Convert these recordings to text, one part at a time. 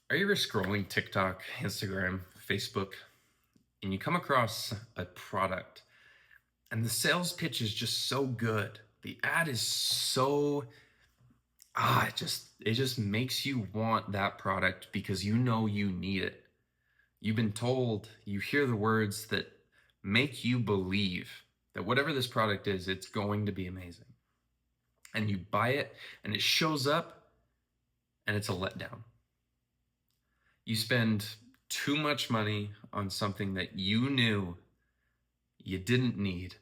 Are you ever scrolling TikTok, Instagram, Facebook, and you come across a product and the sales pitch is just so good? The ad is so it just makes you want that product because you know you need it. You've been told, you hear the words that make you believe that whatever this product is, it's going to be amazing. And you buy it and it shows up and it's a letdown. You spend too much money on something that you knew you didn't need.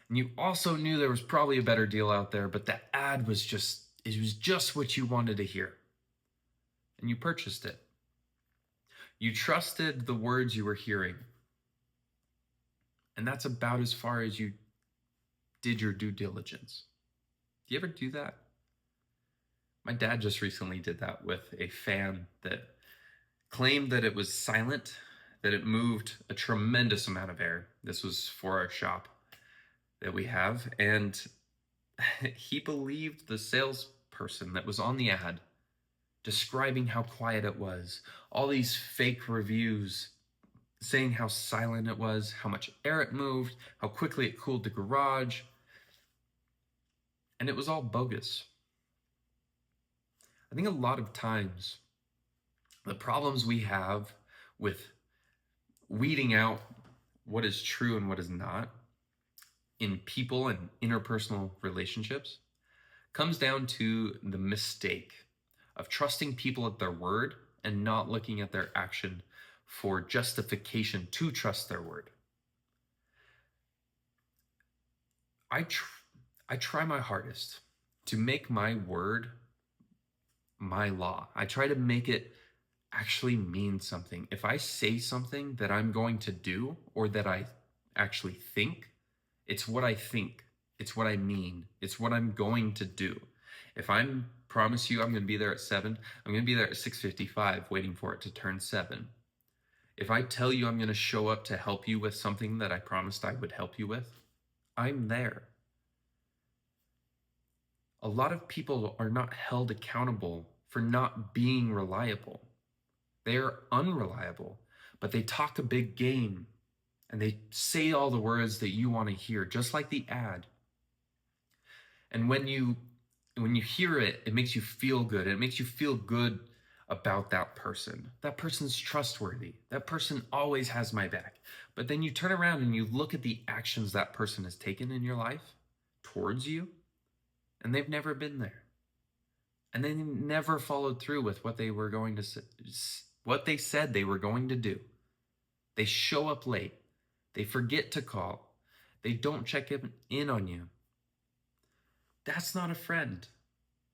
And you also knew there was probably a better deal out there, but the ad was just what you wanted to hear. And you purchased it. You trusted the words you were hearing. And that's about as far as you did your due diligence. Do you ever do that? My dad just recently did that with a fan that claimed that it was silent, that it moved a tremendous amount of air. This was for our shop that we have. And he believed the salesperson that was on the ad describing how quiet it was, all these fake reviews saying how silent it was, how much air it moved, how quickly it cooled the garage. And it was all bogus. I think a lot of times the problems we have with weeding out what is true and what is not in people and interpersonal relationships comes down to the mistake of trusting people at their word and not looking at their action for justification to trust their word. I try my hardest to make my word my law. I try to make it actually mean something. If I say something that I'm going to do or that I actually think, it's what I think. It's what I mean. It's what I'm going to do. If I promise you I'm going to be there at 7, I'm going to be there at 6:55 waiting for it to turn 7. If I tell you I'm going to show up to help you with something that I promised I would help you with, I'm there. A lot of people are not held accountable for not being reliable. They are unreliable, but they talk a big game and they say all the words that you want to hear, just like the ad. And when you hear it, it makes you feel good. It makes you feel good about that person. That person's trustworthy. That person always has my back. But then you turn around and you look at the actions that person has taken in your life towards you, and they've never been there. And they never followed through with what they were going to what they said they were going to do. They show up late. They forget to call. They don't check in on you. That's not a friend.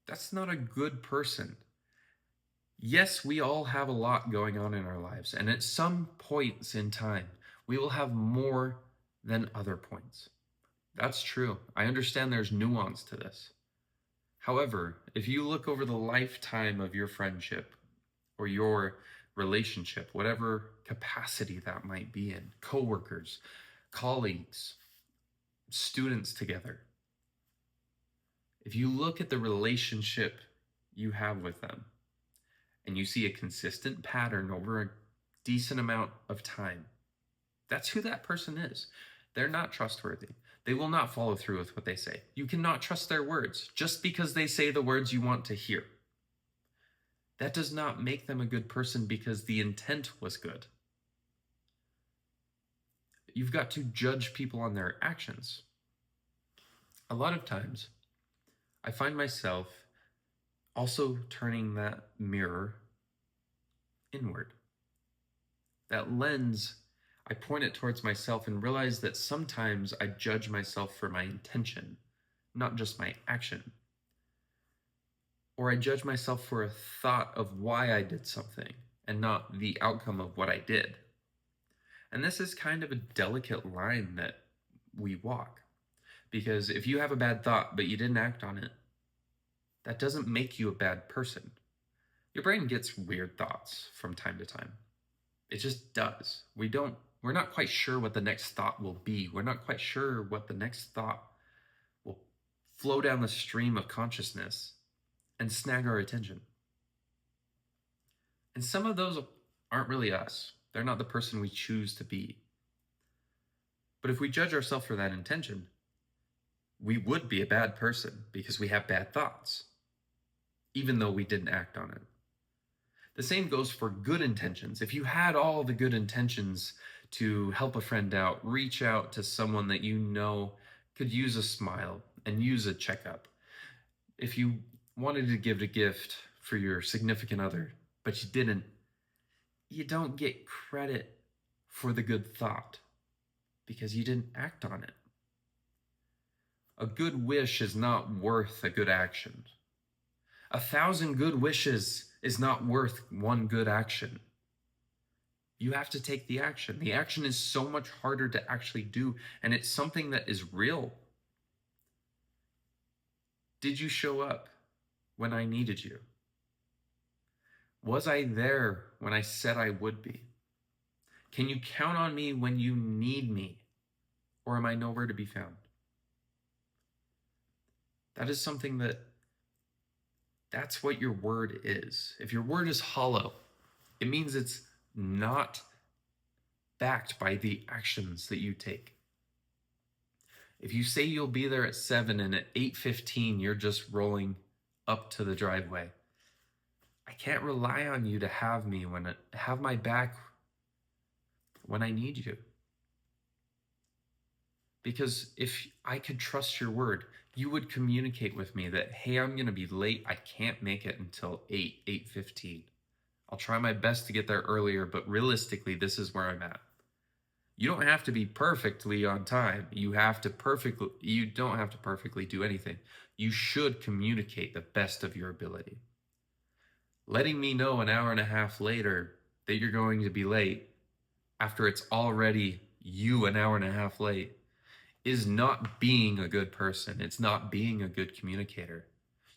That's not a good person. Yes, we all have a lot going on in our lives, and at some points in time, we will have more than other points. That's true. I understand there's nuance to this. However, if you look over the lifetime of your friendship or your relationship, whatever capacity that might be in, coworkers, colleagues, students together, if you look at the relationship you have with them and you see a consistent pattern over a decent amount of time, that's who that person is. They're not trustworthy. They will not follow through with what they say. You cannot trust their words just because they say the words you want to hear. That does not make them a good person because the intent was good. You've got to judge people on their actions. A lot of times, I find myself also turning that mirror inward. That lens, I point it towards myself and realize that sometimes I judge myself for my intention, not just my action. Or I judge myself for a thought of why I did something and not the outcome of what I did. And this is kind of a delicate line that we walk. Because if you have a bad thought but you didn't act on it, that doesn't make you a bad person. Your brain gets weird thoughts from time to time. It just does. We're not quite sure what the next thought will be. We're not quite sure what the next thought will flow down the stream of consciousness and snag our attention. And some of those aren't really us. They're not the person we choose to be. But if we judge ourselves for that intention, we would be a bad person because we have bad thoughts, even though we didn't act on it. The same goes for good intentions. If you had all the good intentions to help a friend out, reach out to someone that you know could use a smile and use a checkup. If you wanted to give a gift for your significant other, but you didn't, you don't get credit for the good thought because you didn't act on it. A good wish is not worth a good action. 1,000 good wishes is not worth one good action. You have to take the action. The action is so much harder to actually do, and it's something that is real. Did you show up when I needed you? Was I there when I said I would be? Can you count on me when you need me, or am I nowhere to be found? That is something that's what your word is. If your word is hollow, it means it's not backed by the actions that you take. If you say you'll be there at 7 and at 8:15 you're just rolling up to the driveway, I can't rely on you to have my back when I need you. Because if I could trust your word, you would communicate with me that, hey, I'm going to be late. I can't make it until 8:15. I'll try my best to get there earlier, but realistically, this is where I'm at. You don't have to be perfectly on time. You don't have to perfectly do anything. You should communicate the best of your ability. Letting me know an hour and a half later that you're going to be late after it's already you an hour and a half late is not being a good person. It's not being a good communicator.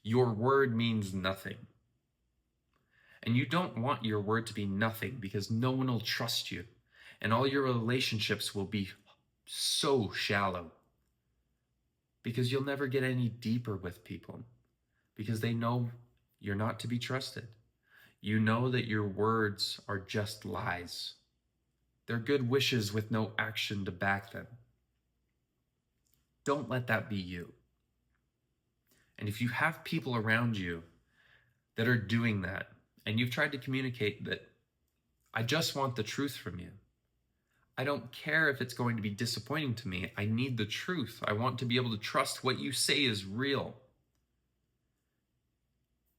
Your word means nothing. And you don't want your word to be nothing because no one will trust you. And all your relationships will be so shallow because you'll never get any deeper with people because they know you're not to be trusted. You know that your words are just lies. They're good wishes with no action to back them. Don't let that be you. And if you have people around you that are doing that, and you've tried to communicate that I just want the truth from you. I don't care if it's going to be disappointing to me. I need the truth. I want to be able to trust what you say is real.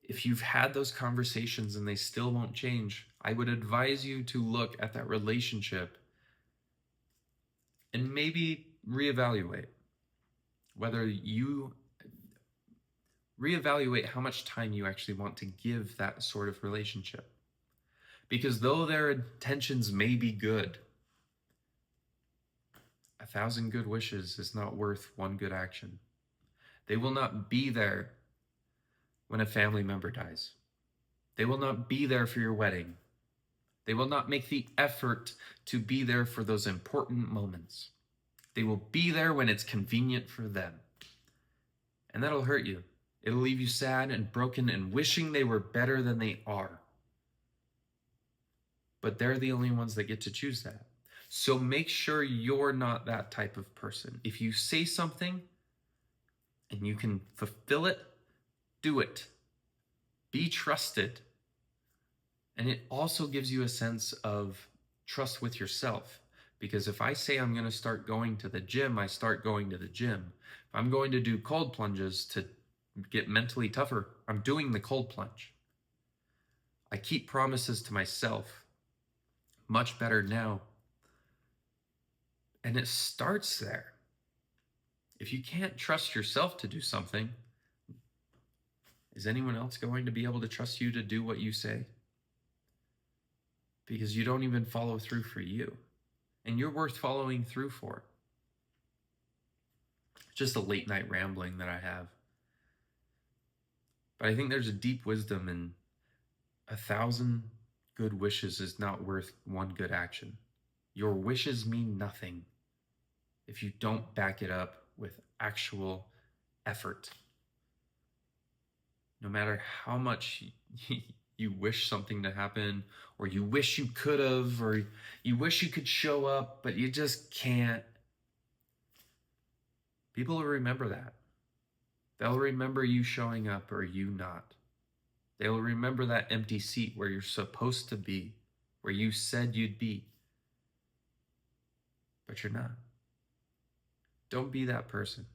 If you've had those conversations and they still won't change, I would advise you to look at that relationship and maybe reevaluate how much time you actually want to give that sort of relationship. Because though their intentions may be good, 1,000 good wishes is not worth one good action. They will not be there when a family member dies. They will not be there for your wedding. They will not make the effort to be there for those important moments. They will be there when it's convenient for them. And that'll hurt you. It'll leave you sad and broken and wishing they were better than they are. But they're the only ones that get to choose that. So make sure you're not that type of person. If you say something and you can fulfill it, do it. Be trusted. And it also gives you a sense of trust with yourself. Because if I say I'm going to start going to the gym, I start going to the gym. If I'm going to do cold plunges to get mentally tougher, I'm doing the cold plunge. I keep promises to myself. Much better now. And it starts there. If you can't trust yourself to do something, is anyone else going to be able to trust you to do what you say? Because you don't even follow through for you. And you're worth following through for. Just a late night rambling that I have. But I think there's a deep wisdom in 1,000 good wishes is not worth one good action. Your wishes mean nothing if you don't back it up with actual effort. No matter how much you wish something to happen, or you wish you could have, or you wish you could show up, but you just can't. People will remember that. They'll remember you showing up or you not. They'll remember that empty seat where you're supposed to be, where you said you'd be, but you're not. Don't be that person.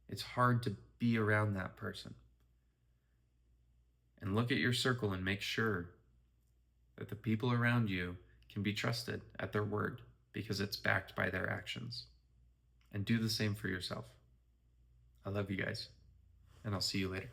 It's hard to be around that person. And look at your circle and make sure that the people around you can be trusted at their word because it's backed by their actions. And do the same for yourself. I love you guys, and I'll see you later.